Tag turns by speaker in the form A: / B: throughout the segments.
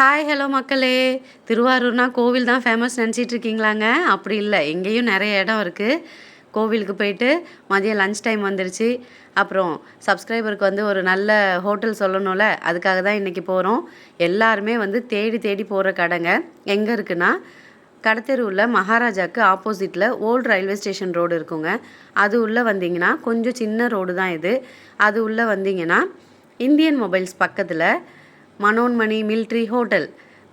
A: Hi hello மக்களே. திருவாரூர்னா கோவில் தான் ஃபேமஸ் நினச்சிட்டு இருக்கீங்களாங்க? அப்படி இல்லை, எங்கேயும் நிறைய இடம் இருக்குது. கோவிலுக்கு போயிட்டு மதியம் லன்ச் டைம் வந்துருச்சு. அப்புறம் சப்ஸ்கிரைபருக்கு வந்து ஒரு நல்ல ஹோட்டல் சொல்லணும்ல, அதுக்காக தான் இன்றைக்கி போகிறோம். எல்லாருமே வந்து தேடி தேடி போகிற கடைங்க. எங்கே இருக்குன்னா, கடத்தெருவில் மகாராஜாவுக்கு ஆப்போசிட்டில் ஓல்டு ரயில்வே ஸ்டேஷன் ரோடு இருக்குங்க. அது உள்ளே வந்தீங்கன்னா கொஞ்சம் சின்ன ரோடு தான் இது. அது உள்ளே வந்தீங்கன்னா இந்தியன் மொபைல்ஸ் பக்கத்தில் மனோன்மணி மில்ட்ரி ஹோட்டல்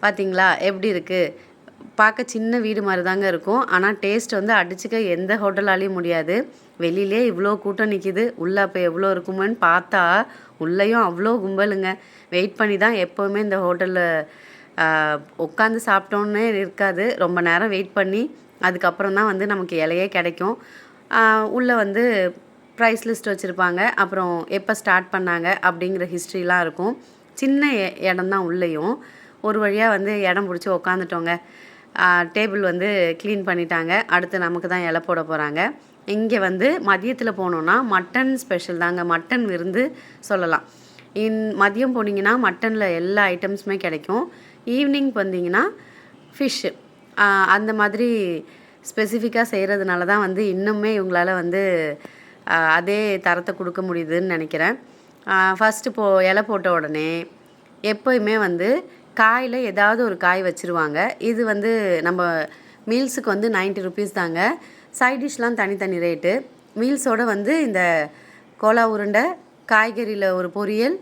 A: பார்த்தீங்களா எப்படி இருக்குது? பார்க்க சின்ன வீடு மாதிரி தாங்க இருக்கும். ஆனால் டேஸ்ட் வந்து அடிச்சுக்க எந்த ஹோட்டலாலையும் முடியாது. வெளியிலே இவ்வளோ கூட்டம் நிற்கிது, உள்ளே அப்போ எவ்வளோ இருக்குமோன்னு பார்த்தா உள்ளேயும் அவ்வளோ கும்பலுங்க. வெயிட் பண்ணி தான் எப்போவுமே இந்த ஹோட்டலில் உட்காந்து சாப்பிட்டோன்னே இருக்காது. ரொம்ப நேரம் வெயிட் பண்ணி அதுக்கப்புறம் தான் வந்து நமக்கு இலையே கிடைக்கும். உள்ளே வந்து ப்ரைஸ் லிஸ்ட் வச்சுருப்பாங்க. அப்புறம் எப்போ ஸ்டார்ட் பண்ணாங்க அப்படிங்கிற ஹிஸ்ட்ரிலாம் இருக்கும். சின்ன இடம் தான் உள்ளேயும். ஒரு வழியாக வந்து இடம் பிடிச்சி உக்காந்துட்டோங்க. டேபிள் வந்து க்ளீன் பண்ணிட்டாங்க. அடுத்து நமக்கு தான் இலை போட போகிறாங்க. இங்கே வந்து மதியத்தில் போனோன்னா மட்டன் ஸ்பெஷல் தாங்க. மட்டன் விருந்து சொல்லலாம். மதியம் போனீங்கன்னா மட்டனில் எல்லா ஐட்டம்ஸுமே கிடைக்கும். ஈவினிங் வந்தீங்கன்னா ஃபிஷ்ஷு அந்த மாதிரி ஸ்பெசிஃபிக்காக செய்கிறதுனால தான் வந்து இன்னுமே இவங்களால் வந்து அதே தரத்தை கொடுக்க முடியுதுன்னு நினைக்கிறேன். ஃபஸ்ட்டு இலை போட்ட உடனே எப்போயுமே வந்து காயில் ஏதாவது ஒரு காய் வச்சுருவாங்க. இது வந்து நம்ம மீல்ஸுக்கு வந்து 90 ருபீஸ் தாங்க. சைட் டிஷ்லாம் தனித்தனி ரேட்டு. மீல்ஸோடு வந்து இந்த கோலா உருண்டை, காய்கறியில் ஒரு பொரியல்,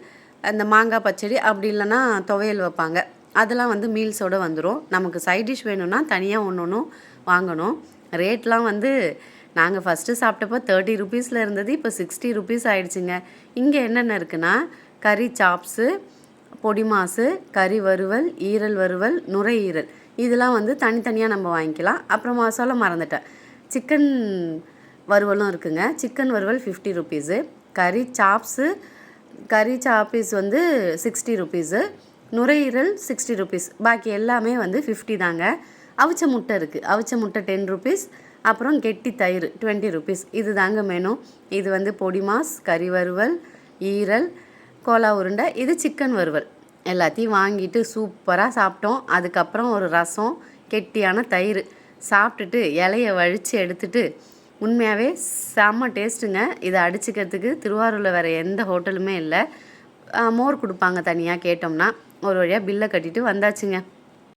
A: அந்த மாங்காய் பச்சடி, அப்படி இல்லைன்னா துவையல் வைப்பாங்க. அதெல்லாம் வந்து மீல்ஸோடு வந்துடும். நமக்கு சைட் டிஷ் வேணும்னா தனியாக ஒன்று ஒன்றும் வாங்கணும். ரேட்லாம் வந்து நாங்கள் ஃபஸ்ட்டு சாப்பிட்டப்போ 30 ருபீஸில் இருந்தது, இப்போ 60 ருபீஸ் ஆகிடுச்சிங்க. இங்கே என்னென்ன இருக்குன்னா கறி சாப்ஸு, பொடி மாசு, கறி வறுவல், ஈரல் வறுவல், நுரையீரல், இதெல்லாம் வந்து தனித்தனியாக நம்ம வாங்கிக்கலாம். அப்புறமா சொல்ல மறந்துட்டேன், சிக்கன் வறுவலும் இருக்குங்க. சிக்கன் வறுவல் 50 ருபீஸு, கறி சாப்பீஸ் வந்து 60 ருபீஸு, நுரையீரல் 60 ருபீஸ், பாக்கி எல்லாமே வந்து 50 தாங்க. அவிச்ச முட்டை இருக்குது. அவிச்ச முட்டை 10 ருபீஸ். அப்புறம் கெட்டி தயிர் 20 ருபீஸ். இது தாங்க மெனு. இது வந்து பொடி மாஸ், கறி வறுவல், ஈரல், கோலா உருண்டை, இது சிக்கன் வறுவல். எல்லாத்தையும் வாங்கிட்டு சூப்பராக சாப்பிட்டோம். அதுக்கப்புறம் ஒரு ரசம், கெட்டியான தயிர் சாப்பிட்டுட்டு இலையை வழித்து எடுத்துட்டு உண்மையாகவே செம்ம டேஸ்ட்டுங்க. இதை அடிச்சுக்கிறதுக்கு திருவாரூரில் வேறு எந்த ஹோட்டலுமே இல்லை. மோர் கொடுப்பாங்க தனியாக கேட்டோம்னா. ஒரு வழியாக பில்லை கட்டிட்டு வந்தாச்சுங்க.